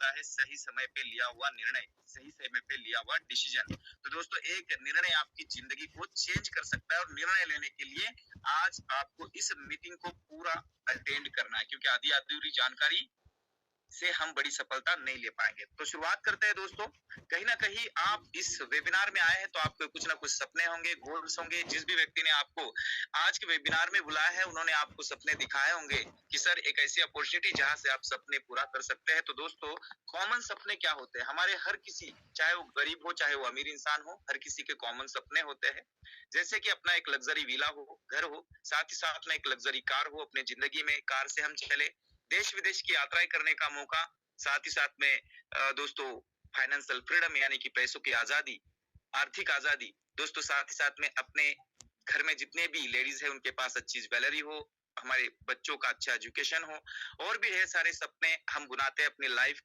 होता है सही समय पे लिया हुआ निर्णय, सही समय पे लिया हुआ डिसीजन। तो दोस्तों एक निर्णय आपकी जिंदगी को चेंज कर सकता है, और निर्णय लेने के लिए आज आपको इस मीटिंग को पूरा अटेंड करना है, क्योंकि आधी अधूरी जानकारी से हम बड़ी सफलता नहीं ले पाएंगे। तो शुरुआत करते हैं दोस्तों। कहीं ना कहीं आप इस वेबिनार में आए हैं तो आपके कुछ ना कुछ सपने होंगे, गोल्स होंगे। जिस भी व्यक्ति ने आपको आज के वेबिनार में बुलाया है उन्होंने आपको सपने दिखाए होंगे कि सर एक ऐसी अपॉर्चुनिटी जहां से आप सपने पूरा कर सकते हैं। तो दोस्तों कॉमन सपने क्या होते हैं? हमारे हर किसी, चाहे वो गरीब हो चाहे वो अमीर इंसान हो, हर किसी के कॉमन सपने होते हैं। जैसे कि अपना एक लग्जरी विला हो, घर हो, साथ ही साथ में एक लग्जरी कार हो, अपने जिंदगी में कार से हम चले, देश विदेश की यात्राएं करने का मौका, साथ ही साथ में दोस्तों फाइनेंशियल फ्रीडम यानी कि पैसों की आजादी, आर्थिक आजादी। दोस्तों साथ ही साथ में अपने घर में जितने भी लेडीज है उनके पास अच्छी ज्वेलरी हो, हमारे बच्चों का अच्छा एजुकेशन हो, और भी ढेर सारे सपने हम बुनाते हैं अपनी लाइफ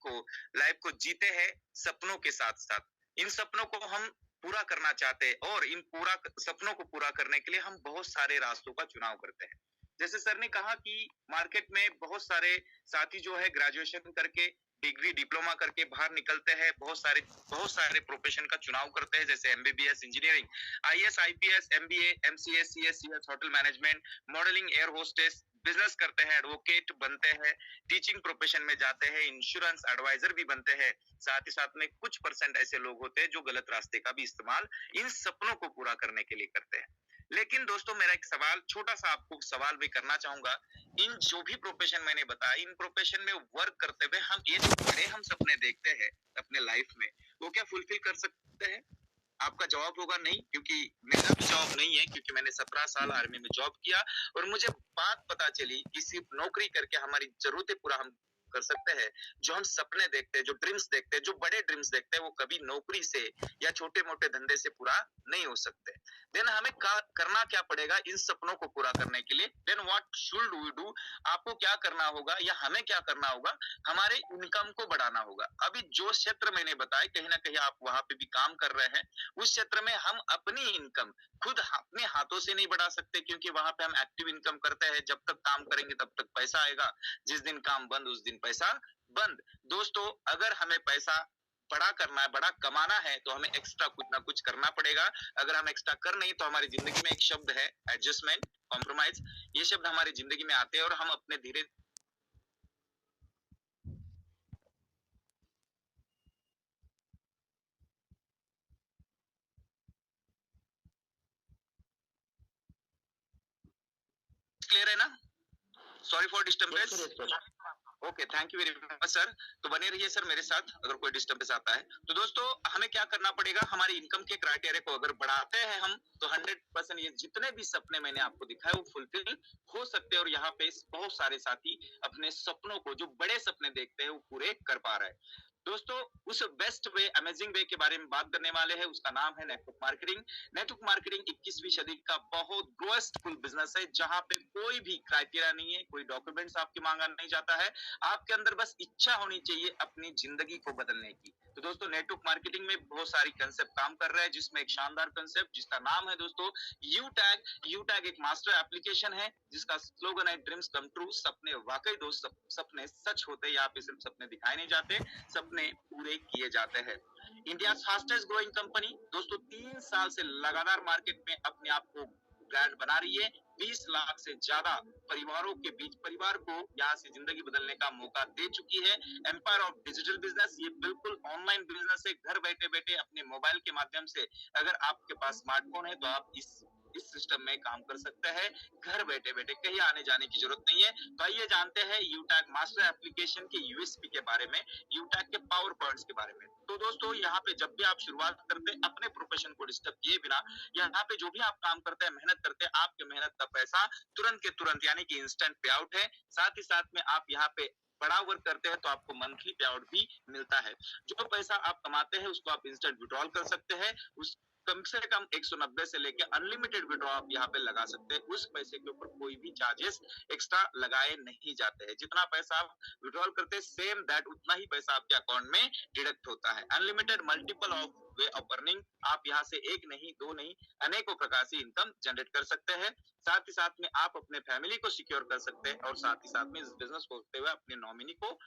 को जीते हैं सपनों के साथ साथ। इन सपनों को हम पूरा करना चाहते हैं, और इन पूरा सपनों को पूरा करने के लिए हम बहुत सारे रास्तों का चुनाव करते हैं। जैसे सर ने कहा कि मार्केट में बहुत सारे साथी जो है ग्रेजुएशन करके, डिग्री डिप्लोमा करके बाहर निकलते हैं, बहुत सारे प्रोफेशन का चुनाव करते हैं, जैसे MBBS, engineering, IAS, IPS, MBA, MCA, CS, hotel management, modelling, air hostess, business करते हैं, एडवोकेट बनते हैं, टीचिंग प्रोफेशन में जाते हैं, इंश्योरेंस एडवाइजर भी बनते हैं। साथ ही साथ में कुछ परसेंट ऐसे लोग होते हैं जो गलत रास्ते का भी इस्तेमाल इन सपनों को पूरा करने के लिए करते हैं। लेकिन दोस्तों मेरा एक सवाल, छोटा सा आपको सवाल भी करना चाहूंगा। इन जो भी प्रोफेशन मैंने बताया, इन प्रोफेशन में वर्क करते हुए हम ये जो बड़े हम सपने देखते हैं अपने लाइफ में, वो क्या फुलफिल कर सकते हैं? आपका जवाब होगा नहीं, क्योंकि मेरा भी जवाब नहीं है, क्योंकि मैंने 17 साल आर्मी में जॉब किया और मुझे बात पता चली कि सिर्फ नौकरी करके हमारी जरूरतें पूरा हम कर सकते हैं। जो हम सपने देखते हैं, जो ड्रीम्स देखते हैं, जो बड़े ड्रीम्स देखते हैं, वो कभी नौकरी से या छोटे मोटे धंधे से पूरा नहीं हो सकते। देन हमें करना क्या पड़ेगा इन सपनों को पूरा करने के लिए? Then what should we do? आपको क्या करना होगा या हमें क्या करना होगा? हमारे इनकम को बढ़ाना होगा। अभी जो क्षेत्र मैंने बताया, कहीं ना कहीं आप वहां पे भी काम कर रहे हैं। उस क्षेत्र में हम अपनी इनकम खुद अपने हाथों से नहीं बढ़ा सकते, क्योंकि वहां पे हम एक्टिव इनकम करते हैं। जब तक काम करेंगे तब तक पैसा आएगा, जिस दिन काम बंद उस दिन पैसा बंद। दोस्तों अगर हमें पैसा बड़ा करना है, बड़ा कमाना है, तो हमें एक्स्ट्रा कुछ ना कुछ करना पड़ेगा। अगर हम एक्स्ट्रा कर नहीं, तो हमारी जिंदगी में एक शब्द है एडजस्टमेंट, कॉम्प्रोमाइज। ये शब्द हमारी जिंदगी में आते हैं और हम अपने धीरे क्लियर है ना? Sorry for disturbance. Okay, thank you very much sir. तो बने रहिए सर मेरे साथ अगर कोई डिस्टर्बेंस आता है। तो दोस्तों हमें क्या करना पड़ेगा? हमारी इनकम के क्राइटेरिया को अगर बढ़ाते हैं हम, तो 100% ये जितने भी सपने मैंने आपको दिखाए वो फुलफिल हो सकते हैं। और यहाँ पे बहुत सारे साथी अपने सपनों को, जो बड़े सपने देखते हैं, वो पूरे कर पा रहे हैं। दोस्तों उस बेस्ट वे, अमेजिंग वे के बारे में बात करने वाले हैं, उसका नाम है नेटवर्क मार्केटिंग। नेटवर्क मार्केटिंग 21वीं सदी का बहुत ग्रोएस्ट फुल बिजनेस है, जहां पे कोई भी क्राइटेरिया नहीं है, कोई डॉक्यूमेंट्स आपकी मांगा नहीं जाता है। आपके अंदर बस इच्छा होनी चाहिए अपनी जिंदगी को बदलने की। तो दोस्तों नेटवर्क मार्केटिंग में बहुत सारी कंसेप्ट काम कर रहा है, जिसमें एक शानदार कंसेप्ट जिसका नाम है दोस्तों यू टैग। यू टैग एक मास्टर एप्लीकेशन है जिसका स्लोगन है ड्रीम्स कम ट्रू। सपने वाकई दोस्त सपने सच होते, यहाँ पे सिर्फ सपने दिखाए नहीं जाते, सपने पूरे किए जाते हैं। इंडिया फास्टेस्ट ग्रोइंग कंपनी दोस्तों 3 साल से लगातार मार्केट में अपने आप को ब्रांड बना रही है। 20 लाख से ज्यादा परिवारों के बीच, परिवार को यहाँ से जिंदगी बदलने का मौका दे चुकी है। एम्पायर ऑफ डिजिटल बिजनेस, ये बिल्कुल ऑनलाइन बिजनेस है। घर बैठे बैठे अपने मोबाइल के माध्यम से, अगर आपके पास स्मार्टफोन है तो आप इस सिस्टम में काम कर सकते हैं। घर बैठे बैठे कहीं आने जाने की जरूरत नहीं है। तो आइए जानते हैं यूटैग मास्टर एप्लीकेशन के यूएसपी के बारे में, यूटैग के पावर पॉइंट्स के बारे में। तो दोस्तों यहाँ पे जब भी आप शुरुआत करते हैं अपने प्रोफेशन को डिस्टर्ब किए बिना, यहाँ पे जो भी आप काम करते हैं, मेहनत करते हैं, आपके मेहनत का पैसा तुरंत के तुरंत यानी कि इंस्टेंट पे आउट है। साथ ही साथ में आप यहाँ पे बड़ा वर्क करते हैं तो आपको मंथली पे आउट भी मिलता है। जो पैसा आप कमाते हैं उसको आप इंस्टेंट विड्रॉल कर सकते हैं। उस कम से कम 190 से लेके अनलिमिटेड विड्रॉ आप यहाँ पे लगा सकते हैं। उस पैसे के ऊपर कोई भी चार्जेस एक्स्ट्रा लगाए नहीं जाते हैं। जितना पैसा आप विड्रॉल करते हैं सेम दैट उतना ही पैसा आपके अकाउंट में डिडक्ट होता है। Unlimited multiple of way of earning, आप यहाँ से एक नहीं दो नहीं अनेकों प्रकार से इनकम जनरेट कर सकते हैं। साथ ही साथ में आप अपने फैमिली को सिक्योर कर सकते हैं और साथ ही साथ में इस बिजनेस को होते हुए अपने नॉमिनी को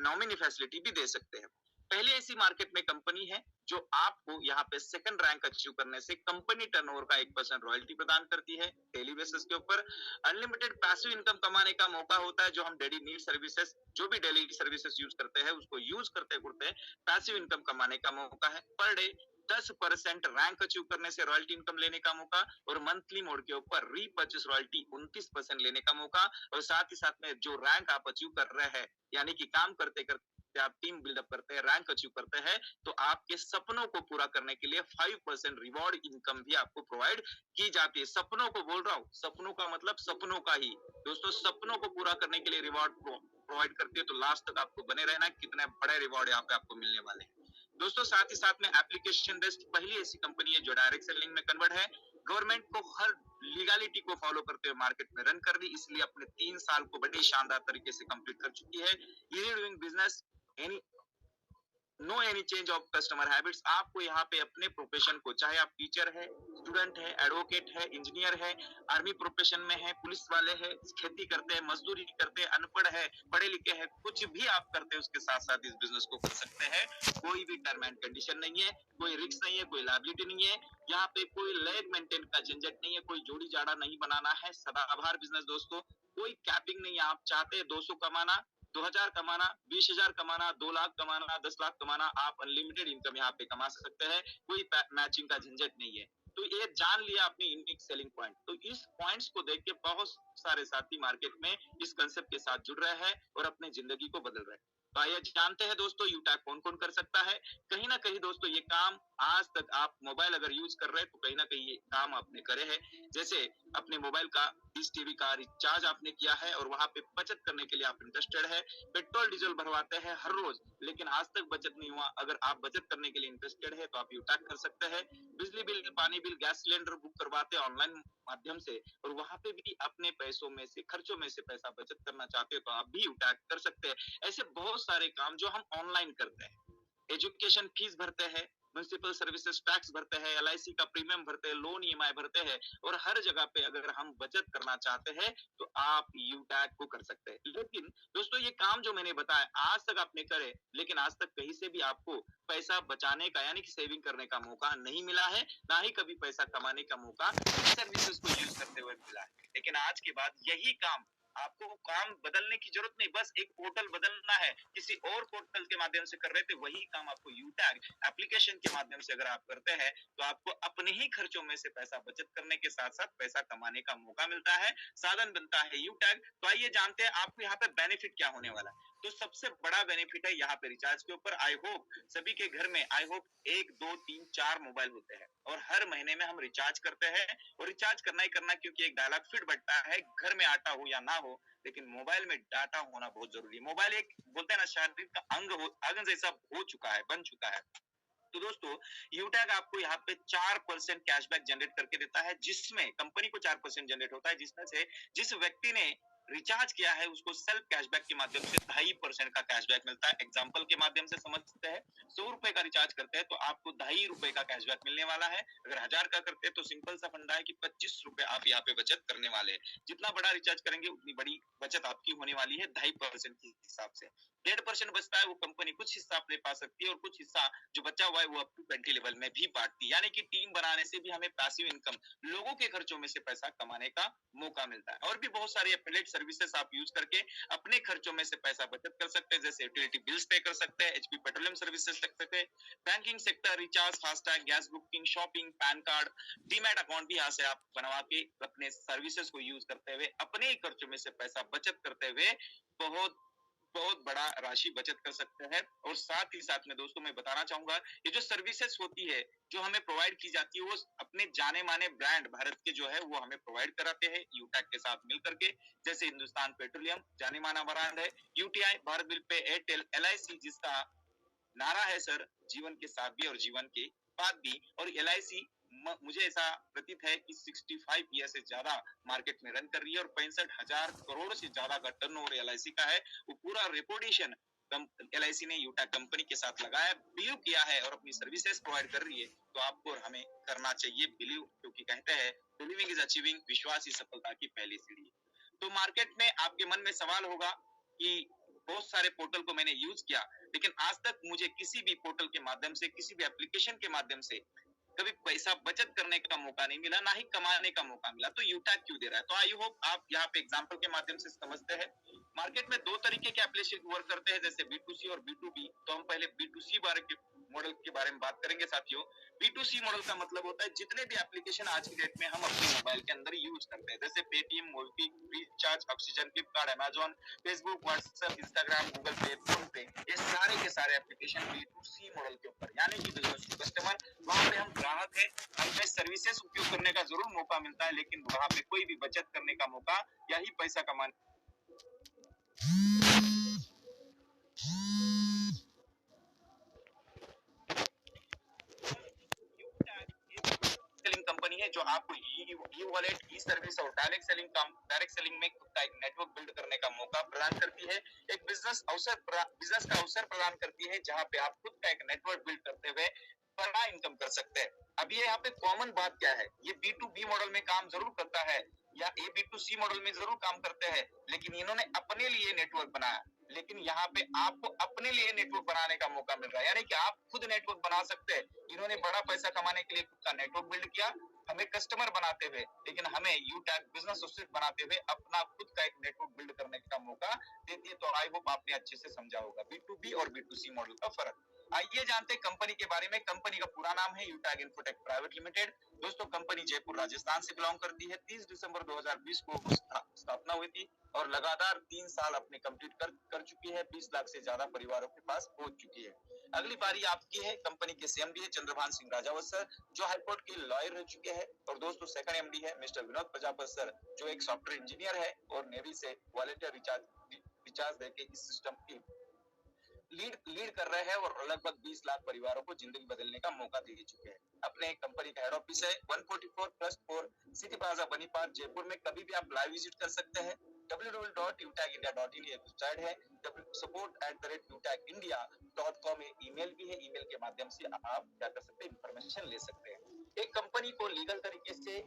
नॉमिनी फैसिलिटी भी दे सकते हैं। पहली ऐसी मार्केट में कंपनी है जो आपको यहाँ पे सेकंड रैंक अचीव करने से कंपनी टर्नओवर का 1% रॉयल्टी प्रदान करती है डेली बेसिस के ऊपर। अनलिमिटेड पैसिव इनकम कमाने का मौका होता है जो हम डेली नीड सर्विसेज, जो भी डेली सर्विसेज यूज करते हैं उसको यूज करते करते पैसिव इनकम कमाने का मौका है। पर डे 10% रैंक अचीव करने से रॉयल्टी इनकम लेने का मौका और मंथली मोड के ऊपर रीपर्चेस रॉयल्टी 29% लेने का मौका। और साथ ही साथ में जो रैंक आप अचीव कर रहे हैं यानी कि काम करते करते आप टीम बिल्डअप करते हैं, रैंक अचीव करते हैं, तो आपके सपनों को पूरा करने के लिए 5% रिवॉर्ड इनकम भी आपको प्रोवाइड की जाती है। सपनों को बोल रहा हूँ, सपनों का मतलब सपनों का ही दोस्तों, सपनों को पूरा करने के लिए रिवॉर्ड प्रोवाइड करती है। तो लास्ट तक आपको बने रहना, कितने बड़े रिवॉर्ड यहाँ पे आपको मिलने वाले हैं दोस्तों। साथ ही साथ में एप्लीकेशन बेस्ड पहली ऐसी कंपनी है जो डायरेक्ट सेलिंग में कन्वर्ट है। गवर्नमेंट को हर लीगलिटी को फॉलो करते हुए मार्केट में रन कर दी, इसलिए अपने 3 साल को बड़ी शानदार तरीके से कंप्लीट कर चुकी है। ये doing business any no any change of customer habits. आपको यहाँ पे अपने प्रोफेशन को, चाहे आप टीचर है, स्टूडेंट है, एडवोकेट है, इंजीनियर है, आर्मी प्रोफेशन में है, पुलिस वाले है, खेती करते हैं, मजदूरी करते हैं, अनपढ़ है, पढ़े लिखे हैं, कुछ भी आप करते हैं उसके साथ साथ इस बिजनेस को कर सकते हैं। कोई भी टर्म एंड कंडीशन नहीं है, कोई रिस्क नहीं है, कोई लायबिलिटी नहीं है, यहाँ पे कोई लैग मेंटेन का झंझट नहीं है, कोई जोड़ी जाड़ा नहीं बनाना है। सदाबहार बिजनेस दोस्तों, कोई कैपिंग नहीं है। आप चाहते हैं 200 कमाना, 2000 कमाना, 20,000 कमाना, 2 लाख कमाना, 10 लाख कमाना, आप अनलिमिटेड इनकम यहाँ पे कमा सकते हैं। कोई मैचिंग का झंझट नहीं है। तो ये जान लिया अपनी यूनिक सेलिंग पॉइंट। तो इस पॉइंट्स को देख के बहुत सारे साथी मार्केट में इस कंसेप्ट के साथ जुड़ रहे हैं और अपने जिंदगी को बदल रहे हैं। तो आइए जानते हैं दोस्तों यूटैग कौन कौन कर सकता है। कहीं ना कहीं दोस्तों ये काम आज तक आप मोबाइल अगर यूज कर रहे हैं तो कहीं ना कहीं ये काम आपने करे हैं। जैसे अपने मोबाइल का डिश टीवी का रिचार्ज आपने किया है और वहां पे बचत करने के लिए आप इंटरेस्टेड है। पेट्रोल डीजल भरवाते हैं हर रोज लेकिन आज तक बचत नहीं हुआ। अगर आप बचत करने के लिए इंटरेस्टेड है तो आप यूटैग कर सकते हैं। बिजली बिल, पानी बिल, गैस सिलेंडर बुक करवाते हैं ऑनलाइन माध्यम से और वहां पे भी अपने पैसों में से, खर्चों में से पैसा बचत करना चाहते हो तो आप भी यूटैग कर सकते हैं। ऐसे बहुत सारे काम जो हम ऑनलाइन करते हैं। एजुकेशन फीस भरते हैं, म्युनिसिपल सर्विसेज टैक्स भरते हैं, एलआईसी का प्रीमियम भरते हैं, लोन ईएमआई भरते हैं और हर जगह पे अगर हम बचत करना चाहते हैं तो आप यूटैग को कर सकते हैं। लेकिन दोस्तों ये काम जो मैंने बताया आज तक आपने करे लेकिन आज तक कहीं से भी आपको पैसा बचाने का यानी कि सेविंग करने का मौका नहीं मिला है, ना ही कभी पैसा कमाने का मौका सर्विसेज को यूज करते हुए मिला है। लेकिन आज के बाद यही काम, आपको काम बदलने की जरूरत नहीं, बस एक पोर्टल बदलना है। किसी और पोर्टल के माध्यम से कर रहे थे वही काम आपको यूटैग एप्लीकेशन के माध्यम से अगर आप करते हैं तो आपको अपने ही खर्चों में से पैसा बचत करने के साथ साथ पैसा कमाने का मौका मिलता है, साधन बनता है यूटैग। तो आइए जानते हैं आपको यहाँ पे बेनिफिट क्या होने वाला है। तो सबसे बड़ा बेनिफिट है यहाँ पे रिचार्ज के ऊपर। आई होप सभी के घर में आई होप 1 2 3 4 मोबाइल होते हैं और हर महीने में हम रिचार्ज करते हैं और रिचार्ज करना ही करना, क्योंकि एक डायलॉग फिट बैठता है, घर में आटा हो या ना हो लेकिन मोबाइल में डाटा होना बहुत जरूरी है। मोबाइल एक बोलते हैं ना शारीरिक का अंग जैसा हो चुका है, बन चुका है। तो दोस्तों यूटैग आपको यहाँ पे 4% कैशबैक जनरेट करके देता है, जिसमें कंपनी को 4% जनरेट होता है, जिसमें से जिस व्यक्ति ने रिचार्ज किया है उसको सेल्फ कैशबैक के माध्यम से 2.5% का कैशबैक मिलता है। एग्जांपल के माध्यम से समझते हैं, 100 रुपए का रिचार्ज करते हैं तो आपको 2.5 रुपए का कैशबैक मिलने वाला है। अगर 1000 का करते हैं तो सिंपल सा फंडा है कि 25 रुपए आप यहाँ पे बचत करने वाले हैं। जितना बड़ा रिचार्ज करेंगे उतनी बड़ी बचत आपकी होने वाली है 2.5% के हिसाब से। 1.5% बचता है वो कंपनी कुछ हिस्सा अपने पा सकती है और कुछ हिस्सा जो बचा हुआ है वो अप टू 20 लेवल में भी बांटती है। यानी कि टीम बनाने से भी हमें पैसिव इनकम, लोगों के खर्चों में से पैसा कमाने का मौका मिलता है। और भी बहुत सारी एफिलिएट सर्विसेज आप यूज करके अपने खर्चों में से पैसा बचत कर सकते हैं, जैसे यूटिलिटी बिल्स पे कर सकते हैं, एचपी पेट्रोलियम सर्विसेज रख सकते हैं, banking sector, recharge, FASTag, gas booking, shopping, pan card, demat account भी यहाँ से आप बनवा के अपने सर्विसेज को यूज करते हुए अपने ही खर्चों में से पैसा बचत करते हुए बहुत बहुत बड़ा राशि बचत कर सकते हैं। और साथ ही साथ में दोस्तों मैं बताना चाहूंगा ये जो सर्विसेज होती है जो हमें प्रोवाइड की जाती है वो अपने जाने माने ब्रांड भारत के जो है वो हमें प्रोवाइड कराते हैं यूटैग के साथ मिल करके। जैसे हिंदुस्तान पेट्रोलियम जाने माना ब्रांड है, UTI, Bharat bill pay, Airtel, LIC जिसका नारा है सर जीवन के साथ भी और जीवन के बाद भी, और एलआईसी मुझे ऐसा प्रतीत है कि 65 ईयर से ज्यादा मार्केट में रन कर रही है और 65,000 करोड़ से ज्यादा का टर्नओवर एलआईसी का है। वो पूरा रेपुटेशन एलआईसी ने यूटा कंपनी के साथ लगाया, बिलीव किया है और अपनी सर्विसेज प्रोवाइड कर रही है। तो आपको और हमें करना चाहिए बिलीव, क्योंकि कहते हैं बिलीविंग इज अचीविंग, विश्वास ही सफलता की पहली सीढ़ी है। तो मार्केट में आपके मन में सवाल होगा कि बहुत सारे पोर्टल को मैंने यूज किया, लेकिन आज तक मुझे किसी भी पोर्टल के माध्यम से, किसी भी एप्लीकेशन के माध्यम से कभी पैसा बचत करने का मौका नहीं मिला, ना ही कमाने का मौका मिला। तो यूटैग क्यों दे रहा है? तो आई होप आप यहाँ पे एग्जांपल के माध्यम से समझते हैं। मार्केट में दो तरीके के एप्लीकेशन वर्क करते हैं, जैसे B2C और B2B। तो हम पहले B2C मॉडल के बारे में बात करेंगे साथियों। B2C मॉडल का मतलब होता है जितने भी एप्लीकेशन आज की डेट में हम अपने मोबाइल के अंदर यूज करते हैं, जैसे Paytm, MobiKwik, Freecharge, oxygen, Flipkart, Amazon, Facebook, WhatsApp, Instagram, Google पे, फोन पे, ये सारे के सारे एप्लीकेशन B2C मॉडल के ऊपर, यानी कि बिजनेस टू कस्टमर। वहां पे हम ग्राहक है, हमें सर्विसेज उपयोग करने का जरूर मौका मिलता है, लेकिन वहां पे कोई भी बचत करने का मौका या ही पैसा कमाने सेलिंग कंपनी है जो आपको ई वॉलेट, ई सर्विस और डायरेक्ट सेलिंग में खुद का एक नेटवर्क बिल्ड करने का मौका प्रदान करती है। एक बिजनेस का अवसर प्रदान करती है, जहां पे आप खुद का एक नेटवर्क बिल्ड करते हुए बड़ा इनकम कर सकते हैं। अब ये यहाँ पे कॉमन बात क्या है, ये B2B मॉडल में काम जरूर करता है या ये B2C मॉडल में जरूर काम करते हैं, लेकिन इन्होंने अपने लिए नेटवर्क बनाया। लेकिन यहाँ पे आपको अपने लिए नेटवर्क बनाने का मौका मिल रहा है, यानी कि आप खुद नेटवर्क बना सकते हैं। इन्होंने बड़ा पैसा कमाने के लिए खुद का नेटवर्क बिल्ड किया, हमें कस्टमर बनाते हुए, लेकिन हमें यूटैग बिजनेस एसोसिएट बनाते हुए अपना खुद का एक नेटवर्क बिल्ड करने का मौका देती है। तो आई होप आपने अच्छे से समझा होगा B2B और B2C मॉडल का फर्क। आइए जानते हैं कंपनी के बारे में। कंपनी का पूरा नाम है यूटैग इन्फोटेक प्राइवेट लिमिटेड। दोस्तों, कंपनी जयपुर राजस्थान से बिलोंग करती है। 30 दिसंबर 2020 को स्थापना हुई थी और लगातार 3 साल अपने कंप्लीट कर चुकी है। 20 लाख से ज्यादा परिवारों के पास पहुंच चुकी है। अगली बारी आपकी है। कंपनी के CMD है चंद्रभान सिंह राजावत सर, जो हाईकोर्ट के लॉयर रह चुके हैं। और दोस्तों, सेकंड MD है मिस्टर विनोद प्रजापत सर, जो एक सॉफ्टवेयर इंजीनियर है और नेवी से वॉलंटियर रिचार्ज देके इस सिस्टम की लीड कर रहे हैं और लगभग 20 लाख परिवारों को जिंदगी बदलने का मौका दे चुके हैं। अपने कंपनी का हेड ऑफिस है 144+4 सिटी प्लाजा बनीपार जयपुर में। कभी भी आप लाइव विजिट कर सकते हैं। www.utagindia.in ये वेबसाइट है। support@utagindia.com ईमेल भी है। ईमेल के माध्यम से आप क्या कर सकते हैं, इंफॉर्मेशन ले सकते हैं। एक कंपनी को लीगल तरीके से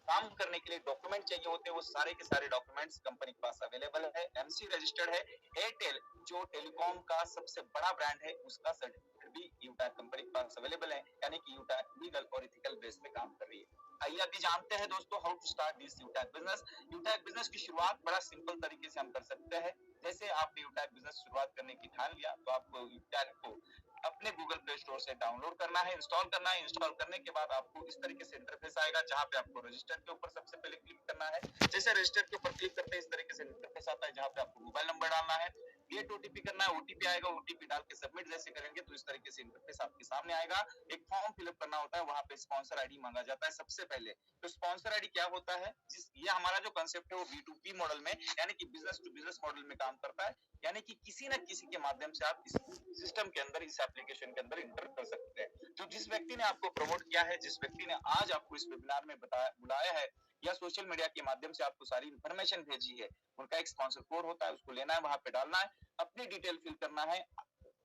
काम करने के लिए डॉक्यूमेंट चाहिए होते हैं, वो सारे के सारे डॉक्यूमेंट्स कंपनी के पास अवेलेबल है। MC रजिस्टर्ड है। एयरटेल जो टेलीकॉम का सबसे बड़ा ब्रांड है, उसका सर्टिफिकेट भी यूटैग कंपनी के पास अवेलेबल है, यानी कि यूटैग लीगल और एथिकल बेस पे काम कर रही है। आइए अभी जानते हैं दोस्तों how to start this UTag business. UTag business की शुरुआत बड़ा सिंपल तरीके से हम कर सकते हैं। जैसे आपने यूटैग बिजनेस शुरुआत करने की ठान लिया, तो आपको यूटैग को अपने गूगल प्ले स्टोर से डाउनलोड करना है, इंस्टॉल करना है। इंस्टॉल करने के बाद आपको इस तरीके से इंटरफेस आएगा, जहां पे आपको रजिस्टर के ऊपर सबसे पहले क्लिक करना है। जैसे रजिस्टर के ऊपर क्लिक करते हैं, इस तरीके से इंटरफेस आता है, जहां पे आपको मोबाइल नंबर डालना है, गेट OTP करना है। OTP आएगा, OTP डाल के सबमिट जैसे करेंगे तो इस तरीके से इंटरफेस आपके सामने आएगा। एक फॉर्म फिलअप करना होता है, वहां पे स्पॉन्सर ID मांगा जाता है सबसे पहले। तो स्पॉन्सर ID क्या होता है, ये हमारा जो कंसेप्ट है वो B2B मॉडल में, यानी कि बिजनेस टू बिजनेस मॉडल में काम करता है, यानी कि किसी न किसी के माध्यम से आप इस सिस्टम के अंदर, इस एप्लीकेशन के अंदर इंटर कर सकते हैं। तो जिस व्यक्ति ने आपको प्रमोट किया है, जिस व्यक्ति ने आज आपको इस वेबिनार में बुलाया है या सोशल मीडिया के माध्यम से आपको सारी इंफॉर्मेशन भेजी है, उनका एक स्पॉन्सर कोड होता है, उसको लेना है, वहां पे डालना है, अपनी डिटेल फिल करना है,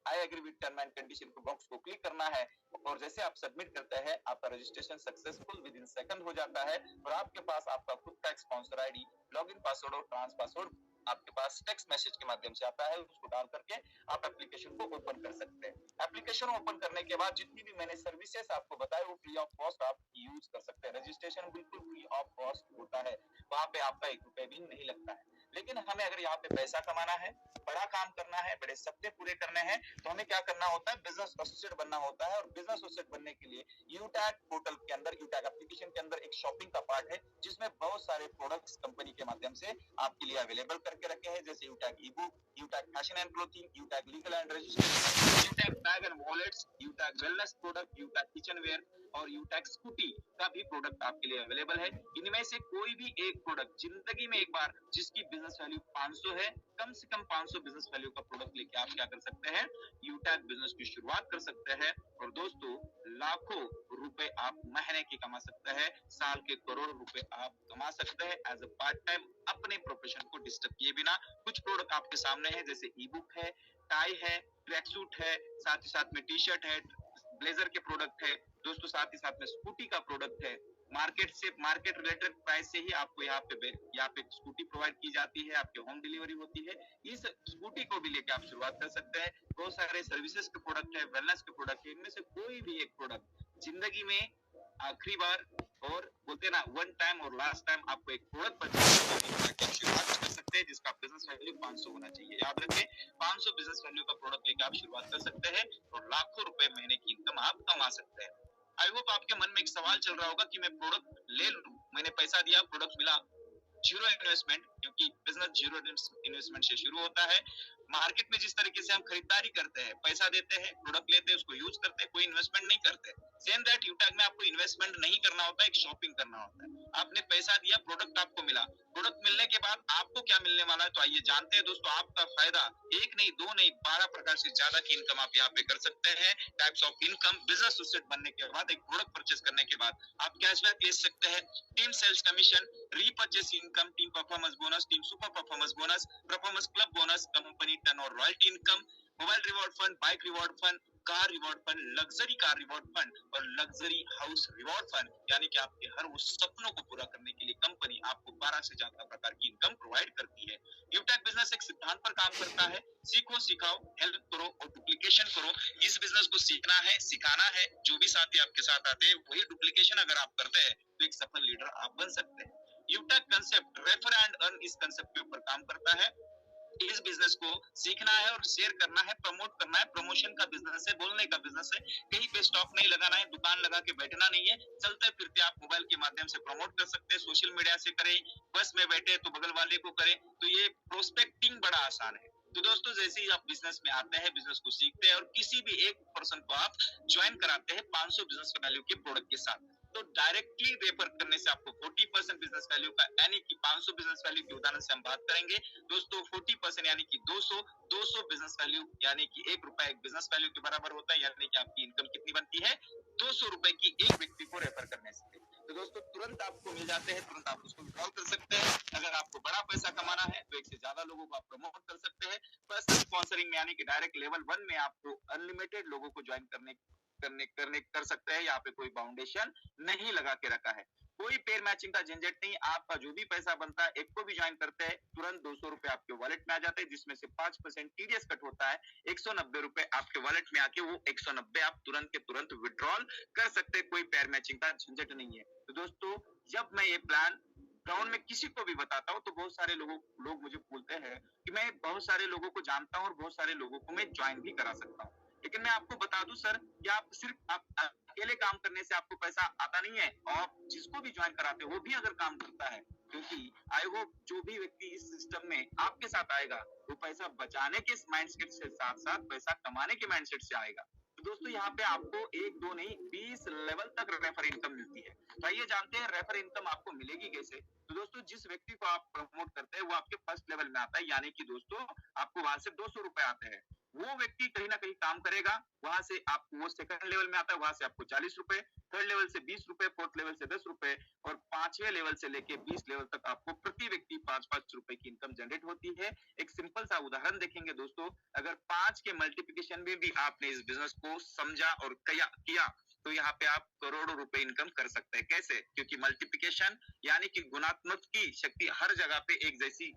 I agree with term and condition के बॉक्स को क्लिक करना है। और जैसे आप सबमिट करते हैं, आपका registration successful within second हो जाता है और आपके पास आपका खुद का स्पॉन्सर ID, लॉगिन पासवर्ड और ट्रांस पासवर्ड आपके पास टेक्स्ट मैसेज के माध्यम से आता है। उसको डाल करके आप एप्लीकेशन को ओपन कर सकते हैं। एप्लीकेशन ओपन करने के बाद जितनी भी मैंने सर्विसेज आपको बताया, वो फ्री ऑफ कॉस्ट आप यूज कर सकते हैं। रजिस्ट्रेशन बिल्कुल फ्री ऑफ कॉस्ट होता है, वहां पे आपका 1 रुपए भी नहीं लगता है। लेकिन हमें अगर यहाँ पे पैसा कमाना है, बड़ा काम करना है, बड़े सपने पूरे करने हैं, तो हमें क्या करना होता है, बिजनेस एसोसिएट बनना होता है। और बिजनेस एसोसिएट बनने के लिए यूटैग पोर्टल के अंदर, यूटैग एप्लीकेशन के अंदर एक शॉपिंग का पार्ट है, जिसमें बहुत सारे प्रोडक्ट्स कंपनी के माध्यम से आपके लिए अवेलेबल करके रखे हैं, जैसे UTag e-book, UTag fashion and clothing, UTag legal and registration, UTag bag and wallets, UTag wellness product, UTag kitchenware, और यूटैक स्कूटी का भी प्रोडक्ट आपके लिए अवेलेबल है। इनमें से कोई भी एक प्रोडक्ट जिंदगी में एक बार जिसकी बिजनेस वैल्यू 500 है, कम से कम 500 बिजनेस वैल्यू का प्रोडक्ट लेके आप क्या कर सकते हैं, यूटैक बिजनेस की शुरुआत कर सकते हैं। और दोस्तों लाखों रुपए आप महीने की कमा सकते हैं, साल के करोड़ों रुपए आप कमा सकते हैं एज अ पार्ट टाइम अपने प्रोफेशन को डिस्टर्ब किए बिना। कुछ प्रोडक्ट आपके सामने है, जैसे ई बुक है, टाई है, ट्रैक सूट है, साथ ही साथ में टी शर्ट है, ब्लेजर के प्रोडक्ट है दोस्तों, साथ ही साथ में स्कूटी का प्रोडक्ट है। मार्केट रिलेटेड प्राइस से ही आपको यहाँ पे स्कूटी प्रोवाइड की जाती है, आपके होम डिलीवरी होती है। इस स्कूटी को भी लेके आप शुरुआत कर सकते हैं। बहुत सारे सर्विसेज के प्रोडक्ट है, वेलनेस के प्रोडक्ट है, इनमें से कोई भी एक प्रोडक्ट जिंदगी में आखिरी बार और बोलते हैं ना वन टाइम और लास्ट टाइम आपको एक प्रोडक्ट परचेज शुरुआत कर सकते हैं जिसका बिजनेस वैल्यू 500 होना चाहिए। याद रखें 500 बिजनेस वैल्यू का प्रोडक्ट लेके आप शुरुआत कर सकते हैं और लाखों रुपए महीने की इनकम आप कमा सकते हैं। आई होप आपके मन में एक सवाल चल रहा होगा कि मैं प्रोडक्ट ले लूं, मैंने पैसा दिया, प्रोडक्ट मिला, जीरो इन्वेस्टमेंट, क्योंकि बिजनेस जीरो इन्वेस्टमेंट से शुरू होता है। मार्केट में जिस तरीके से हम खरीदारी करते हैं, पैसा देते हैं, प्रोडक्ट लेते हैं, उसको यूज करते हैं, कोई इन्वेस्टमेंट नहीं करते। सेम दैट यूटैग में आपको इन्वेस्टमेंट नहीं करना होता है, एक शॉपिंग करना होता है। आपने पैसा दिया, प्रोडक्ट आपको मिला, प्रोडक्ट मिलने के बाद आपको क्या मिलने वाला है, तो आइए जानते हैं दोस्तों। आपका फायदा एक नहीं, दो नहीं, 12 प्रकार से ज्यादा की इनकम आप यहाँ पे कर सकते हैं। Types of income, business asset बनने के बाद, एक प्रोडक्ट परचेज करने के बाद आप कैशबैक ले सकते हैं, team sales commission, repurchase income, team performance bonus, team super performance bonus, performance club bonus, company turn और royalty income, mobile reward fund, bike reward fund, car reward fund, luxury car reward fund और luxury house reward fund. यानी कि आपके हर उस सपनों को पूरा करने के लिए कंपनी आपको 12 से ज्यादा प्रकार की इनकम प्रोवाइड करती है। यूटैक बिजनेस एक सिद्धांत पर काम करता है, सीखो, सिखाओ, हेल्प करो और डुप्लीकेशन करो। इस बिजनेस को सीखना है, सिखाना है, जो भी साथी आपके साथ आते हैं वही डुप्लीकेशन अगर आप करते हैं तो एक सफल लीडर आप बन सकते हैं। यूटैक कंसेप्ट रेफर एंड अर्न इस कंसेप्ट के ऊपर काम करता है। इस बिजनेस को सीखना है और शेयर करना है, प्रमोट करना है। प्रमोशन का बिजनेस है, बोलने का बिजनेस है, कहीं पे स्टॉक नहीं लगाना है, दुकान लगा के बैठना नहीं है। चलते फिरते आप मोबाइल के माध्यम से प्रमोट कर सकते हैं, सोशल मीडिया से करें, बस में बैठे तो बगल वाले को करें, तो ये प्रोस्पेक्टिंग बड़ा आसान है। तो दोस्तों जैसे ही आप बिजनेस में आते हैं, बिजनेस को सीखते हैं और किसी भी एक पर्सन को आप ज्वाइन कराते हैं 500 बिजनेस वैल्यू के प्रोडक्ट के साथ, तो डायरेक्टली रेफर करने से आपको 40% बिजनेस वैल्यू का, यानी कि 500 बिजनेस वैल्यू के उदाहरण से हम बात करेंगे दोस्तों, 40% यानी कि 200 बिजनेस वैल्यू, यानी कि ₹1 एक बिजनेस वैल्यू के बराबर होता है। यानी कि आपकी इनकम कितनी बनती है, ₹200 की एक व्यक्ति को रेफर करने से। तो दोस्तों तुरंत आपको मिल जाते हैं, तुरंत आप उसको विड्रॉल कर सकते हैं। अगर आपको बड़ा पैसा कमाना है तो एक से ज्यादा लोगों को आप प्रमोट कर सकते हैं। पर्सनल स्पॉन्सरिंग में, यानी कि डायरेक्ट लेवल 1 में आपको अनलिमिटेड लोगों को ज्वाइन कर सकते हैं। यहाँ पे कोई फाउंडेशन नहीं लगा के रखा है, कोई पेयर मैचिंग का झंझट नहीं। आपका जो भी पैसा बनता है, एक को भी ज्वाइन करते हैं, तुरंत ₹200 आपके वॉलेट में आ जाते हैं, जिसमें से 5% टीडीएस कट होता है। ₹190 आपके वॉलेट में आके वो 190 आप तुरंत के तुरंत विड्रॉल कर सकते हैं, कोई पेयर मैचिंग का झंझट नहीं है। तो दोस्तों जब मैं ये प्लान ग्राउंड में किसी को भी बताता हूँ तो बहुत सारे लोग मुझे बोलते हैं कि मैं बहुत सारे लोगों को जानता हूँ और बहुत सारे लोगों को मैं ज्वाइन भी करा सकता हूँ। लेकिन मैं आपको बता दूं सर कि आप अकेले काम करने से आपको पैसा आता नहीं है, और जिसको भी ज्वाइन कराते हो वो भी अगर काम करता है, क्योंकि आई होप जो भी व्यक्ति इस सिस्टम में आपके साथ आएगा वो पैसा बचाने के माइंडसेट से साथ साथ पैसा कमाने के माइंडसेट से आएगा। तो दोस्तों यहाँ पे आपको 1 2 नहीं 20 लेवल तक रेफर इनकम मिलती है। तो आइए जानते हैं रेफर इनकम आपको मिलेगी कैसे। तो दोस्तों जिस व्यक्ति को आप प्रमोट करते हैं वो आपके फर्स्ट लेवल में आता है, यानी कि दोस्तों आपको वहां से ₹200 आते हैं। वो व्यक्ति कहीं ना कहीं काम करेगा, वहां से आपको वो सेकंड लेवल में आता है, वहां से आपको ₹40, थर्ड लेवल से ₹20, फोर्थ लेवल से ₹10 और 5वें लेवल से लेके 20 लेवल तक आपको प्रति व्यक्ति ₹5 की इनकम जनरेट होती है। एक सिंपल सा उदाहरण देखेंगे दोस्तों, अगर 5 के मल्टीप्लिकेशन में भी आपने इस बिजनेस को समझा और किया तो यहाँ पे आप करोड़ों रुपए इनकम कर सकते हैं। कैसे? क्योंकि मल्टीप्लिकेशन यानी कि गुणात्मक की शक्ति हर जगह पे एक जैसी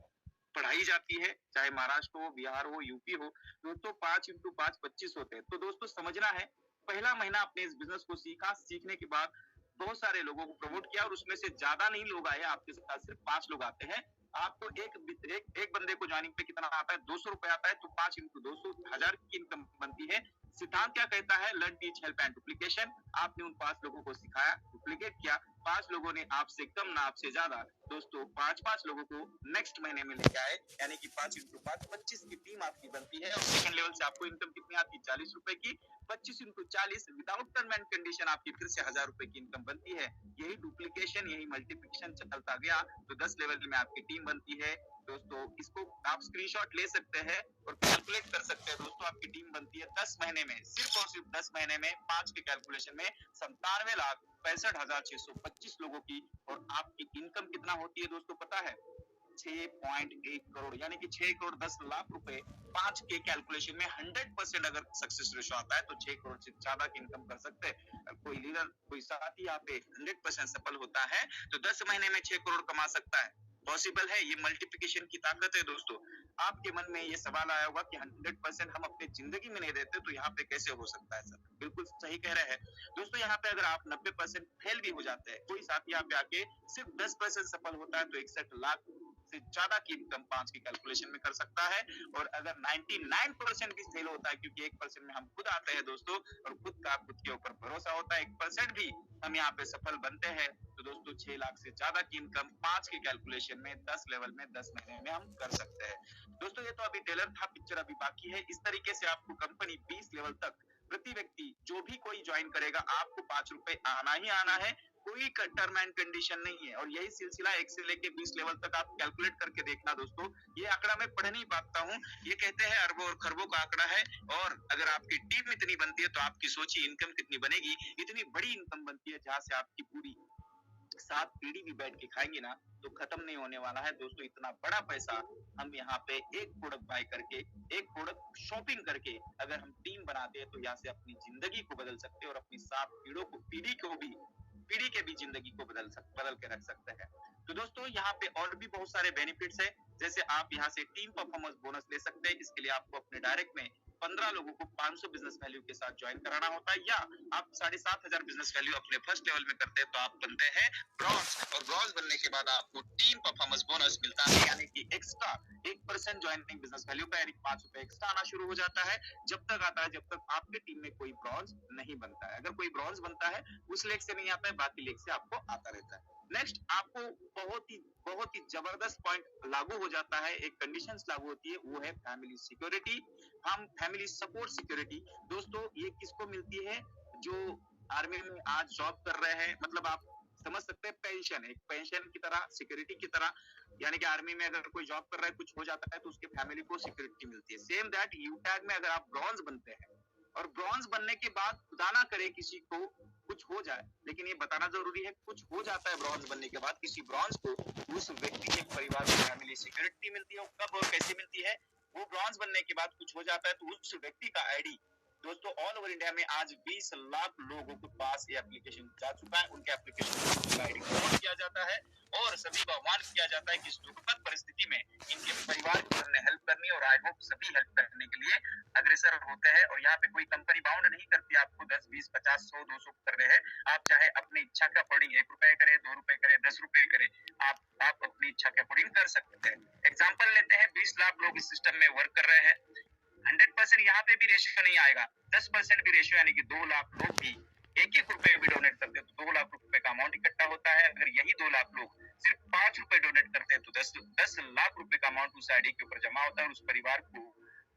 पढ़ाई जाती है, चाहे महाराष्ट्र हो, बिहार हो, यूपी हो। दोस्तों 5 इंटू 5 25 होते हैं। तो दोस्तों समझना है, पहला महीना आपने इस बिजनेस को सीखा, सीखने के बाद बहुत सारे लोगों को प्रमोट किया और उसमें से ज्यादा नहीं लोग आए, आपके साथ सिर्फ 5 लोग आते हैं। आपको एक बंदे को ज्वाइनिंग पे कितना आता है, ₹200 आता है, तो 5 इंटू 200 1000 की इनकम बनती है। सिद्धांत क्या कहता है, learn, teach, help and duplication. आपने उन 5 लोगों को सिखाया, डुप्लीकेट किया, 5 लोगों ने आपसे कम ना आपसे ज्यादा दोस्तों 5-5 लोगों को नेक्स्ट महीने में लेके आए, यानी कि 5 इंटू 5 25 की टीम आपकी बनती है। और सेकंड लेवल से आपको इनकम कितनी आती है? 40 रुपए की। 25 into 40 without term and condition आपकी फिर से 1000 रुपए की इनकम बनती है। यही डुप्लीकेशन, यही मल्टीप्लिकेशन चलता गया तो 10 लेवल में आपकी टीम बनती है। दोस्तों इसको आप स्क्रीनशॉट ले सकते हैं और कैलकुलेट कर सकते हैं। दोस्तों आपकी टीम बनती है 10 महीने में, सिर्फ और सिर्फ 10 महीने में 5 के कैलकुलेशन में 97,65,625 लोगों की। और आपकी इनकम कितना होती है दोस्तों पता है? 6.1 करोड़, यानी कि 6 करोड़ 10 लाख रुपए 5 के कैलकुलेशन में 100% अगर सक्सेस रेशो आता है तो 6 करोड़ से ज्यादा की इनकम कर सकते हैं। कोई लीडर, कोई साथी यहाँ पे 100% सफल होता है तो 10 महीने में 6 करोड़ कमा सकता है। पॉसिबल है, ये मल्टीप्लिकेशन की ताकत है। दोस्तों आपके मन में ये सवाल आया होगा कि 100% हम अपनी जिंदगी में नहीं देते तो यहाँ पे कैसे हो सकता है सर? बिल्कुल सही कह रहे हैं दोस्तों। यहाँ पे अगर आप 90% फेल भी हो जाते हैं, कोई साथी यहाँ पे आके सिर्फ 10% सफल होता है तो 61 लाख से ज्यादा की इनकम 5 की कैलकुलेशन में कर सकता है। और अगर 99% भी फेल होता है, क्योंकि 1% में हम खुद आते हैं दोस्तों, और खुद के ऊपर भरोसा होता है, 1% भी हम यहाँ पे सफल बनते हैं तो दोस्तों 6 लाख से ज्यादा की इनकम 5 की कैलकुलेशन में 10 लेवल में 10 महीने में हम कर सकते हैं। दोस्तों ये तो अभी टेलर था, पिक्चर अभी बाकी है। इस तरीके से आपको कंपनी 20 लेवल तक प्रति व्यक्ति जो भी कोई ज्वाइन करेगा आपको 5 रुपए आना ही आना है। कोई टर्म एंड कंडीशन नहीं है। और यही सिलसिला 1 से लेके 20 लेवल तक आप कैलकुलेट करके देखना दोस्तों। ये आंकड़ा मैं पढ़ नहीं पाता हूँ, ये कहते हैं अरबों और खरबों का आंकड़ा है। और अगर आपकी टीम इतनी बनती है तो आपकी सोचिए इनकम कितनी बनेगी। इतनी बड़ी इनकम बनती है जहां से आपकी पूरी 7 पीढ़ी भी बैठ के खाएंगे ना तो खत्म नहीं होने वाला है दोस्तों। इतना बड़ा पैसा हम यहाँ पे एक प्रोडक्ट बाय करके, एक प्रोडक्ट शॉपिंग करके अगर हम टीम बनाते हैं तो यहाँ से अपनी जिंदगी को बदल सकते हैं और अपनी 7 पीढ़ी के भी जिंदगी को बदल के रख सकते हैं। तो दोस्तों यहाँ पे और भी बहुत सारे बेनिफिट्स है, जैसे आप यहाँ से टीम परफॉर्मेंस बोनस ले सकते हैं। इसके लिए आपको अपने डायरेक्ट में 15 लोगों को 500 बिजनेस वैल्यू के साथ ज्वाइन कराना होता है, या आप 7,500 बिजनेस वैल्यू अपने फर्स्ट लेवल में करते हैं तो आप बनते हैं ब्रॉन्ज। और ब्रॉन्ज बनने के बाद आपको टीम परफॉर्मेंस बोनस मिलता है, यानी कि एक्स्ट्रा 1% ज्वाइनिंग बिजनेस वैल्यू का, यानी 5 रुपए एक्स्ट्रा आना शुरू हो जाता है। जब तक आता है जब तक आपके टीम में कोई ब्रॉन्ज नहीं बनता है। अगर कोई ब्रॉन्ज बनता है उस लेग से नहीं आता है, बाकी लेग से आपको आता रहता है। नेक्स्ट आपको बहुत ही जबरदस्त पॉइंट लागू हो जाता है, एक कंडीशंस लागू होती है, वो है फैमिली सिक्योरिटी। हम फैमिली सपोर्ट सिक्योरिटी। दोस्तों ये किसको मिलती है? जो आर्मी में आज जॉब कर रहे हैं, मतलब आप समझ सकते हैं पेंशन, एक पेंशन की तरह, सिक्योरिटी की तरह। यानी कि आर्मी में अगर कोई जॉब कर रहा है, कुछ हो जाता है तो उसके फैमिली को सिक्योरिटी मिलती है। सेम दैट यूटैग में अगर आप ब्रॉन्ज बनते हैं और ब्रॉन्ज बनने के बाद खुदा ना करे किसी को कुछ हो जाए, लेकिन ये बताना जरूरी है, कुछ हो जाता है ब्रॉन्ज बनने के बाद किसी ब्रॉन्ज को, उस व्यक्ति के परिवार को फैमिली सिक्योरिटी मिलती है। कब और कैसे मिलती है? वो ब्रॉन्ज बनने के बाद कुछ हो जाता है तो उस व्यक्ति का आईडी, दोस्तों ऑल ओवर इंडिया में आज 20 लाख लोगों के पास ये एप्लीकेशन जा चुका है। उनके एप्लीकेशन का आईडी डाउनलोड किया जाता है और सभी का आह्वान किया जाता है कि इस दुखद परिस्थिति में इनके परिवार को हमने हेल्प करनी है। और आई होप सभी हेल्प करने के लिए अग्रसर होते हैं। और यहाँ पे कोई कंपनी बाउंड नहीं करती आपको 10, 20, 50, 100, 200 कर रहे हैं। आप चाहे अपनी इच्छा के अकॉर्डिंग 1 रुपए करे, 2 रुपए करे, 10 रुपए करे, आप अपनी इच्छा के अकॉर्डिंग कर सकते हैं। एग्जाम्पल लेते हैं, 20 लाख लोग इस सिस्टम में वर्क कर रहे हैं। 100% यहाँ पे भी रेशियो नहीं आएगा, 10% भी रेशियो, यानी कि 2 लाख लोग भी 1-1 रुपए भी डोनेट करते हैं तो 2 लाख रुपए का अमाउंट इकट्ठा होता है। अगर यही 2 लाख लोग सिर्फ 5 रुपए डोनेट करते हैं तो 10 लाख रुपए का अमाउंट उस आईडी के ऊपर जमा होता है और उस परिवार को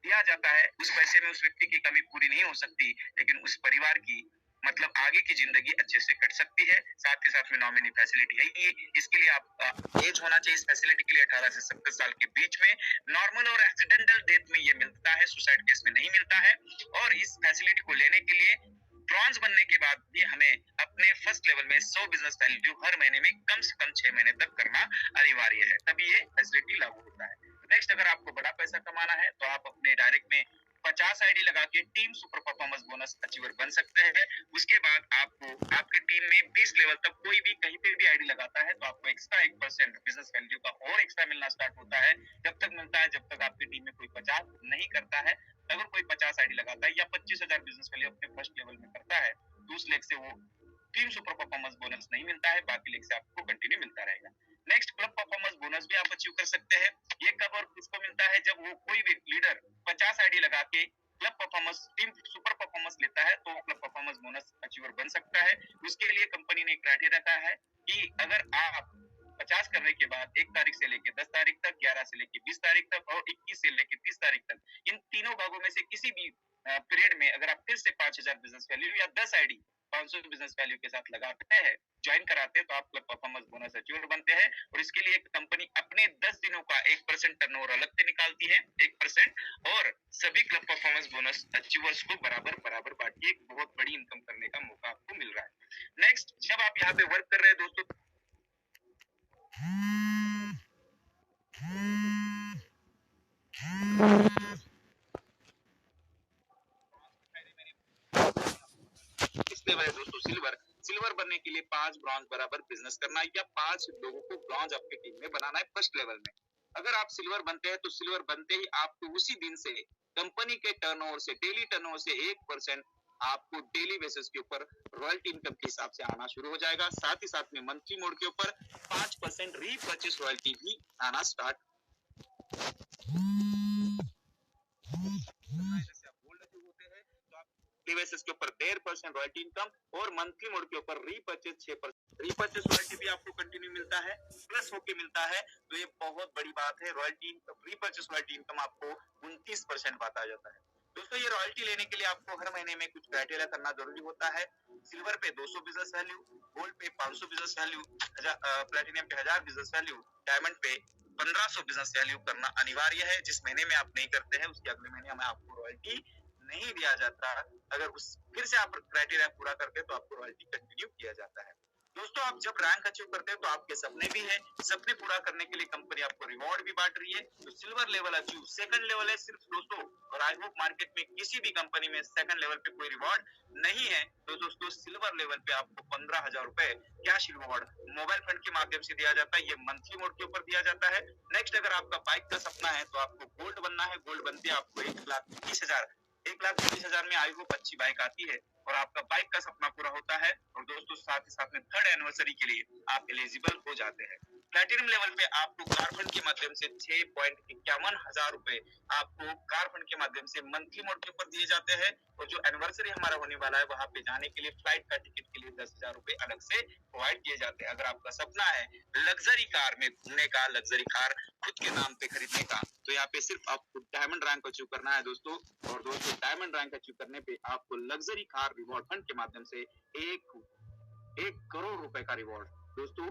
दिया जाता है। उस पैसे में उस व्यक्ति की कमी पूरी नहीं हो सकती, लेकिन उस परिवार की मतलब आगे की जिंदगी अच्छे से कट सकती है। साथ ही साथ में नॉमिनी फैसिलिटी है ये, इसके लिए आप एज होना चाहिए इस फैसिलिटी के लिए 18 से 70 साल के बीच में। नॉर्मल और एक्सीडेंटल डेथ में ये मिलता है, सुसाइड केस में नहीं मिलता है। और इस फैसिलिटी को लेने के लिए ब्रॉन्ज बनने के बाद भी हमें अपने फर्स्ट लेवल में 100 बिजनेस वैल्यू हर महीने में कम से कम 6 महीने तक करना अनिवार्य है, तभी ये फैसिलिटी लागू होता है। नेक्स्ट, अगर आपको बड़ा पैसा कमाना है तो आप अपने डायरेक्ट में 50 आईडी लगा के team super performance bonus achiever बन सकते हैं। उसके बाद आपको आपके टीम में 20 लेवल तक कोई भी कहीं पे भी आईडी लगाता है तो आपको एक्स्ट्रा 1% बिजनेस वैल्यू का और एक्स्ट्रा मिलना स्टार्ट होता है। जब तक मिलता है जब तक आपकी टीम में कोई 50 नहीं करता है। अगर कोई 50 आईडी लगाता है या 25,000 बिजनेस वैल्यू अपने फर्स्ट लेवल में करता है तो उस लेग से वो टीम सुपर परफॉर्मेंस बोनस नहीं मिलता है, बाकी लेग से आपको कंटिन्यू मिलता रहेगा। नेक्स्ट, क्लब परफॉर्मेंस बोनस भी आप अचीव कर सकते हैं। ये कब और किसको मिलता है? जब वो कोई भी लीडर 50 आईडी लगा के club performance team super performance लेता है तो क्लब परफॉर्मेंस बोनस अचीवर बन सकता है। उसके लिए कंपनी ने क्राइटेरिया रखा है कि अगर आप 50 करने के बाद 1 तारीख से लेके 10 तारीख तक, 11 से लेके 20 तारीख तक और 21 से लेके 30 तारीख तक, इन तीनों भागों में से किसी भी पीरियड में अगर आप फिर से 5000 बिजनेस वैल्यू या 10 आईडी 500 बिजनेस वैल्यू के साथ लगाते हैं, ज्वाइन कराते हैं, तो आप क्लब परफॉर्मेंस बोनस अचीवर बनते हैं। और इसके लिए कंपनी अपने 10 दिनों का 1% टर्नओवर अलग से निकालती है, 1%, और सभी क्लब परफॉर्मेंस बोनस अचीवर्स को बराबर बराबर बांट के एक बहुत बड़ी इनकम करने का मौका आपको मिल रहा है। नेक्स्ट, जब आप यहाँ पे वर्क कर रहे हैं दोस्तों, इस लेवल है दोस्तों सिल्वर। सिल्वर बनने के लिए 5 ब्रॉन्ज बराबर बिजनेस करना है या 5 लोगों को ब्रॉन्ज आपके टीम में बनाना है फर्स्ट लेवल में। अगर आप सिल्वर बनते हैं तो सिल्वर बनते ही आपको उसी दिन से कंपनी के टर्नओवर से, डेली टर्नओवर से 1% आपको डेली बेसिस के ऊपर रॉयल्टी इनकम के हिसाब से आना शुरू हो जाएगा। साथ ही साथ में मंथली मोड के ऊपर 5% रीपर्चेस रॉयल्टी भी आना स्टार्ट बेसिस के ऊपर 1.5% रॉयल्टी इनकम और मंथली मोड के ऊपर रीपर्चेस 6%। रीपर्चेस रॉयल्टी भी आपको कंटिन्यू मिलता है, प्लस होके मिलता है, तो ये बहुत बड़ी बात है। रॉयल्टी रीपर्चेस रॉयल्टी इनकम आपको 29% बात आ जाता है। दोस्तों ये रॉयल्टी लेने के लिए आपको हर महीने में कुछ क्राइटेरिया करना जरूरी होता है। सिल्वर पे 200 बिजनेस वैल्यू, गोल्ड पे 500 बिजनेस वैल्यू, प्लेटिनियम पे 1000 बिजनेस वैल्यू, डायमंड पे 1500 बिजनेस वैल्यू करना अनिवार्य है। जिस महीने में आप नहीं करते हैं उसके अगले महीने में आपको रॉयल्टी नहीं दिया जाता। अगर उस फिर से आप क्राइटेरिया पूरा करते हैं तो आपको रॉयल्टी कंटिन्यू किया जाता है। दोस्तों आप जब रैंक अचीव करते हैं तो आपके सपने भी हैं, सपने पूरा करने के लिए कंपनी आपको रिवॉर्ड भी बांट रही है। तो silver level achieve second level है सिर्फ दोस्तों, और आई होप मार्केट में किसी भी कंपनी में सेकंड लेवल पे कोई रिवॉर्ड नहीं है। तो दोस्तों सिल्वर लेवल पे आपको 15,000 रुपए कैश रिवॉर्ड मोबाइल फंड के माध्यम से दिया जाता है। ये मंथली मोड के ऊपर दिया जाता है। नेक्स्ट, अगर आपका बाइक का सपना है तो आपको गोल्ड बनना है। गोल्ड बनते आपको 1,20,000 में आई होप अच्छी बाइक आती है और आपका बाइक का सपना पूरा होता है। और दोस्तों साथ ही साथ में 3rd एनिवर्सरी के लिए आप एलिजिबल हो जाते हैं। प्लैटिनम लेवल पे आपको कार फंड के माध्यम से 6.51 हजार रुपए आपको कार फंड के माध्यम से मंथली मोड के ऊपर दिए जाते हैं। और जो एनिवर्सरी हमारा होने वाला है वहां पे जाने के लिए फ्लाइट का टिकट के लिए 10,000 रुपए अलग से प्रोवाइड किए जाते हैं। अगर आपका सपना है लग्जरी कार में घूमने का, लग्जरी कार खुद के नाम पे खरीदने का, तो यहाँ पे सिर्फ आपको डायमंड रैंक अचीव करना है दोस्तों। और दोस्तों डायमंड रैंक अचीव करने पे आपको लग्जरी कार रिवॉर्ड फंड के माध्यम से एक करोड़ रुपए का रिवॉर्ड। दोस्तों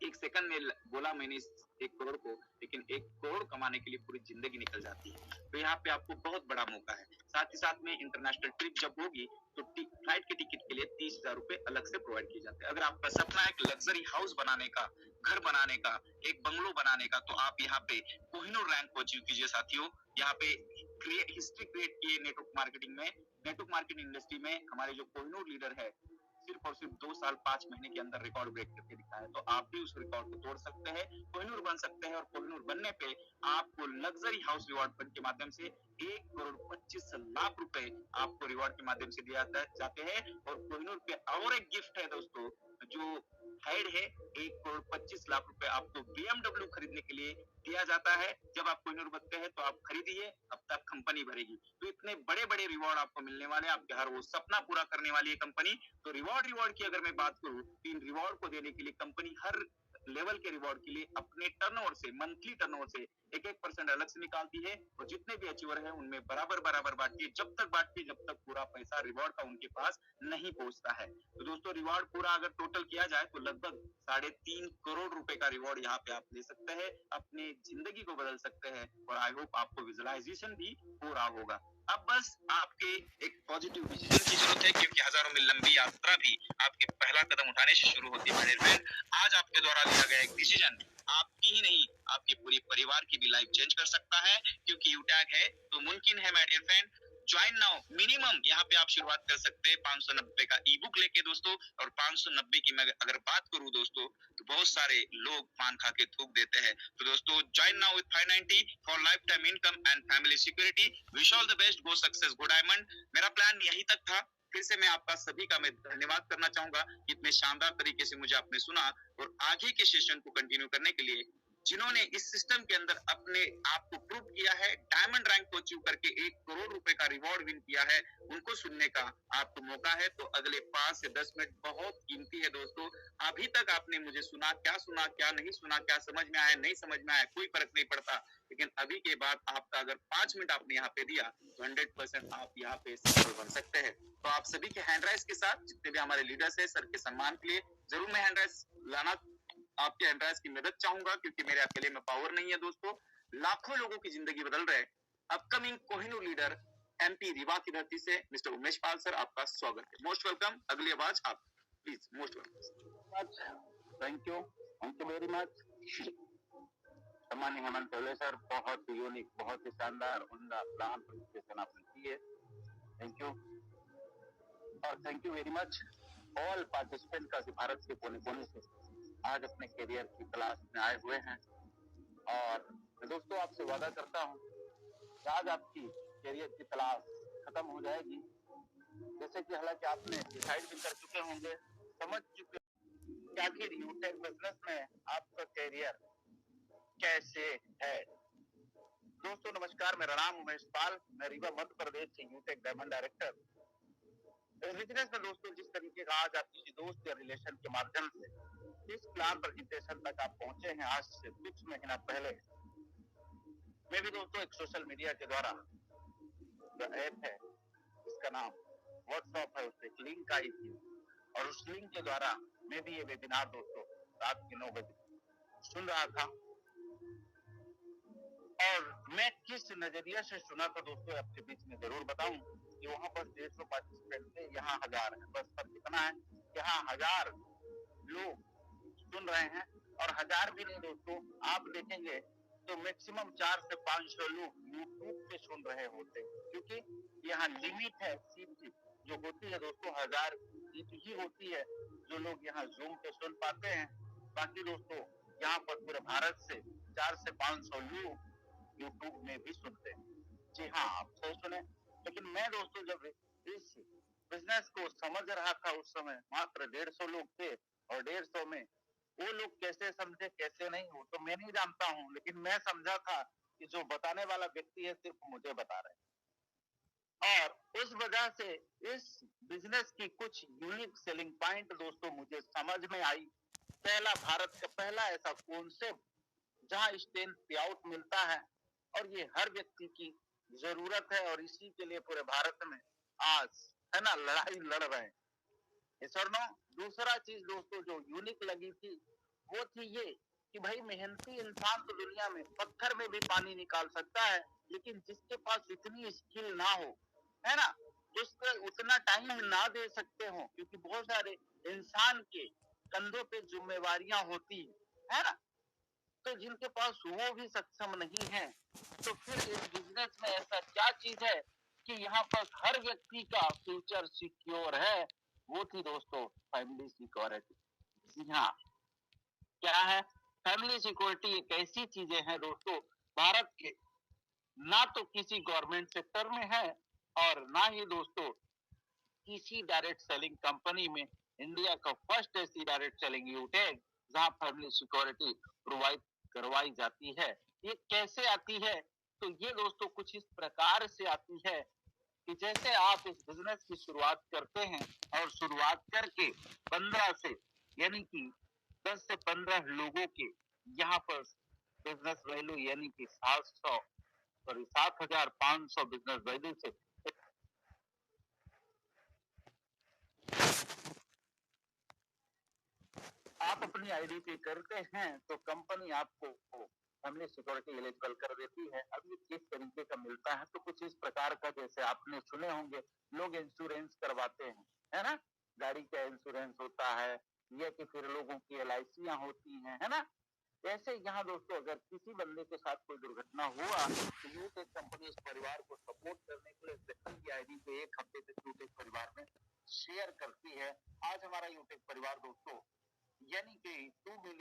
एक सेकंड में बोला मैंने 1 करोड़ को, लेकिन 1 करोड़ कमाने के लिए पूरी जिंदगी निकल जाती है। तो यहाँ पे आपको बहुत बड़ा मौका है। साथ ही साथ में इंटरनेशनल ट्रिप जब होगी तो फ्लाइट के टिकट के लिए 30,000 रुपए अलग से प्रोवाइड किए जाते हैं। अगर आपका सपना है एक लग्जरी हाउस बनाने का, घर बनाने का, एक बंगलो बनाने का, तो आप यहाँ पे कोहिनूर रैंक को अचीव कीजिए साथियों। यहाँ पे हिस्ट्री क्रिएट किए नेटवर्क मार्केटिंग में, नेटवर्क मार्केटिंग इंडस्ट्री में हमारे जो कोहिनूर लीडर है सिर्फ और सिर्फ 2 साल 5 महीने के अंदर रिकॉर्ड ब्रेक करके दिखाया है। तो आप भी उस रिकॉर्ड को तोड़ सकते हैं, कोहिनूर बन सकते हैं। और कोहिनूर बनने पे आपको लग्जरी हाउस रिवॉर्ड फंड के माध्यम से 1,25,00,000 रुपए आपको रिवॉर्ड के माध्यम से दिया जाते हैं। और कोहिनूर पे और एक गिफ्ट है दोस्तों, जो हेड है 1,25,00,000 रुपए आपको BMW खरीदने के लिए दिया जाता है। जब आप कोहिनूर बनते हैं तो आप खरीदिए, अब तक कंपनी भरेगी। तो इतने बड़े बड़े रिवॉर्ड आपको मिलने वाले हैं, आपके हर वो सपना पूरा करने वाली है कंपनी। तो रिवॉर्ड की अगर मैं बात करूं, इन रिवॉर्ड को देने के लिए कंपनी हर लेवल के रिवॉर्ड के लिए अपने टर्नओवर से, मंथली टर्नओवर से 1% अलग से निकालती है। और जितने भी अचीवर है उनमें बराबर बांटती है, जब तक पूरा पैसा रिवॉर्ड का उनके पास नहीं पहुंचता है। तो दोस्तों रिवॉर्ड पूरा अगर टोटल किया जाए तो लगभग 3.5 करोड़ रुपए का रिवॉर्ड यहाँ पे आप ले सकते हैं, अपनी जिंदगी को बदल सकते हैं। और आई होप आपको विजुअलाइजेशन भी हो रहा होगा। अब बस आपके एक पॉजिटिव डिसीजन की जरूरत है, क्योंकि हजारों में लंबी यात्रा भी आपके पहला कदम उठाने से शुरू होती है। आज आपके द्वारा लिया गया एक डिसीजन आपकी ही नहीं, आपके पूरे परिवार की भी लाइफ चेंज कर सकता है। क्योंकि यूटैग है तो मुमकिन है my dear friend. Join now. Minimum यहाँ पे आप शुरुआत कर सकते हैं 590 का ई बुक लेके दोस्तों। और 590 की मैं अगर बात करूं दोस्तों, तो बहुत सारे लोग पान खा के थूक देते हैं। तो दोस्तों join now with 590 for life time income and family security. Wish all the best, go success, go diamond. मेरा प्लान यही तक था। फिर से मैं आपका सभी का मैं धन्यवाद करना चाहूंगा, इतने शानदार तरीके से मुझे आपने सुना। और आगे के सेशन को कंटिन्यू करने के लिए जिन्होंने इस सिस्टम के अंदर अपने आप को प्रूव किया है, डायमंड रैंक को अचीव करके 1 करोड़ रुपए का रिवॉर्ड विन किया है, उनको सुनने का आपको मौका है। तो अगले 5 से 10 मिनट बहुत कीमती है दोस्तों। अभी तक आपने मुझे सुना, क्या नहीं सुना, क्या समझ में आया, नहीं समझ में आया, कोई फर्क नहीं पड़ता। लेकिन अभी के बाद आपका अगर 5 मिनट आपने यहाँ पे दिया तो 100% आप यहाँ पे सफल बन सकते हैं। तो आप सभी के हैंड राइज के साथ, जितने भी हमारे लीडर्स है, सर के सम्मान के लिए जरूर मैं हैंड राइज लाना, आपके हैंड राइज की मदद चाहूंगा, क्योंकि मेरे अकेले में पावर नहीं है दोस्तों। लाखों लोगों की जिंदगी बदल रहे upcoming Kohinoor leader MP Rewa की धरती से मिस्टर उमेश पाल सर, आपका स्वागत है। Most welcome. अगली आवाज आप please. Most welcome. Thank you very much. सम्मानीय हेमंत टोले सर, बहुत ही यूनिक, बहुत ही शानदार, उम्दा प्लान प्रेजेंटेशन आपने की है। थैंक यू और thank you very much all participant का भारत के कोने कोने से आज अपने करियर की तलाश में आए हुए हैं। और दोस्तों आपसे वादा करता हूँ कि आज आपकी करियर की तलाश खत्म हो जाएगी। जैसे कि हालांकि आपने डिसाइड भी कर चुके होंगे, समझ चुके कि आखिर यूटेक बिजनेस में आपका करियर कैसे है। दोस्तों नमस्कार, मेरा नाम उमेश पाल, मैं रीवा मध्य प्रदेश से यूटेक डायमंड डायरेक्टर। बिजनेस में दोस्तों जिस तरीके का आज आप किसी दोस्त या रिलेशन के माध्यम से इस प्लान प्रेजेंटेशन तक आप पहुंचे हैं, आज से कुछ महीना पहले मैं भी दोस्तों एक सोशल मीडिया के द्वारा जो ऐप है जिसका नाम व्हाट्सएप है, उससे एक लिंक आई थी और उस लिंक के द्वारा मैं भी ये वेबिनार दोस्तों रात के 9 बजे सुन रहा था। और मैं किस नजरिए से सुना था दोस्तों आपके बीच में जरूर बताऊं कि वहां पर 150 पार्टिसिपेंट थे, यहाँ 1000 है। बस फर्क इतना है, यहाँ 1000 लोग सुन रहे हैं और 1000 भी नहीं दोस्तों, आप देखेंगे तो मैक्सिमम 4 से 500 लोग यूट्यूब पे सुन रहे होते, क्योंकि यहाँ लिमिट है सीट जो होती है दोस्तों 1000 सीट ही होती है जो लोग यहाँ जूम पे सुन पाते हैं। बाकी दोस्तों यहाँ पर पूरे भारत से 4 से 500 लोग यूट्यूब में भी सुनते हैं। जी हाँ, आप सही सुने। लेकिन मैं दोस्तों जब इस बिजनेस को समझ रहा था उस समय मात्र 150 लोग थे और 150 में वो लोग कैसे समझे कैसे नहीं वो तो मैं नहीं जानता हूँ, लेकिन मैं समझा था कि जो बताने वाला व्यक्ति है सिर्फ मुझे बता रहे हैं। और उस वजह से इस बिजनेस की कुछ यूनिक सेलिंग पॉइंट दोस्तों मुझे समझ में आई। पहला, भारत का पहला ऐसा कॉन्सेप्ट जहां स्टेन पे आउट मिलता है और ये हर व्यक्ति की जरूरत है और इसी के लिए पूरे भारत में आज है ना लड़ाई लड़ रहे हैं। सर नो, दूसरा चीज दोस्तों जो यूनिक लगी थी वो थी ये कि भाई मेहनती इंसान तो दुनिया में पत्थर में भी पानी निकाल सकता है, लेकिन जिसके पास इतनी स्किल ना हो, है ना, जिसको उतना टाइम ना दे सकते हो, क्योंकि बहुत सारे इंसान के कंधों पे जिम्मेवारियां होती है ना, तो जिनके पास वो भी सक्षम नहीं है, तो फिर इस बिजनेस में ऐसा क्या चीज है कि यहाँ पर हर व्यक्ति का फ्यूचर सिक्योर है। वो थी दोस्तों फैमिली सिक्योरिटी। जी हाँ, क्या है फैमिली सिक्योरिटी? एक ऐसी चीजें हैं दोस्तों भारत के ना तो किसी गवर्नमेंट सेक्टर में है और ना ही दोस्तों किसी डायरेक्ट सेलिंग कंपनी में। इंडिया का फर्स्ट ऐसी डायरेक्ट सेलिंग यूटेक जहां फैमिली सिक्योरिटी प्रोवाइड करवाई जाती है। ये कैसे आती है? तो ये दोस्तों कुछ इस प्रकार से आती है कि जैसे आप इस बिजनेस की शुरुआत करते हैं और शुरुआत करके 15 से यानी कि 10 से 15 लोगों के यहाँ पर बिजनेस वैल्यू यानी कि 7,500 बिजनेस वैल्यू से आप अपनी आईडी पे करते हैं तो कंपनी आपको फैमिली सिक्योरिटी एलिजिबल कर देती है। अब ये किस तरीके का मिलता है? तो कुछ इस प्रकार का, जैसे आपने सुने होंगे लोग इंश्योरेंस करवाते हैं, है ना, गाड़ी का इंश्योरेंस होता है या कि फिर लोगों की LIC होती हैं, है ना। ऐसे यहाँ दोस्तों अगर किसी बंदे के साथ कोई दुर्घटना हुआ तो यूटेक कंपनी इस परिवार को सपोर्ट करने के लिए व्यक्ति की आईडी पे 1 हफ्ते तक यूटेक परिवार में शेयर करती है। आज हमारा यूटेक परिवार दोस्तों यानी कि 2 मिलियन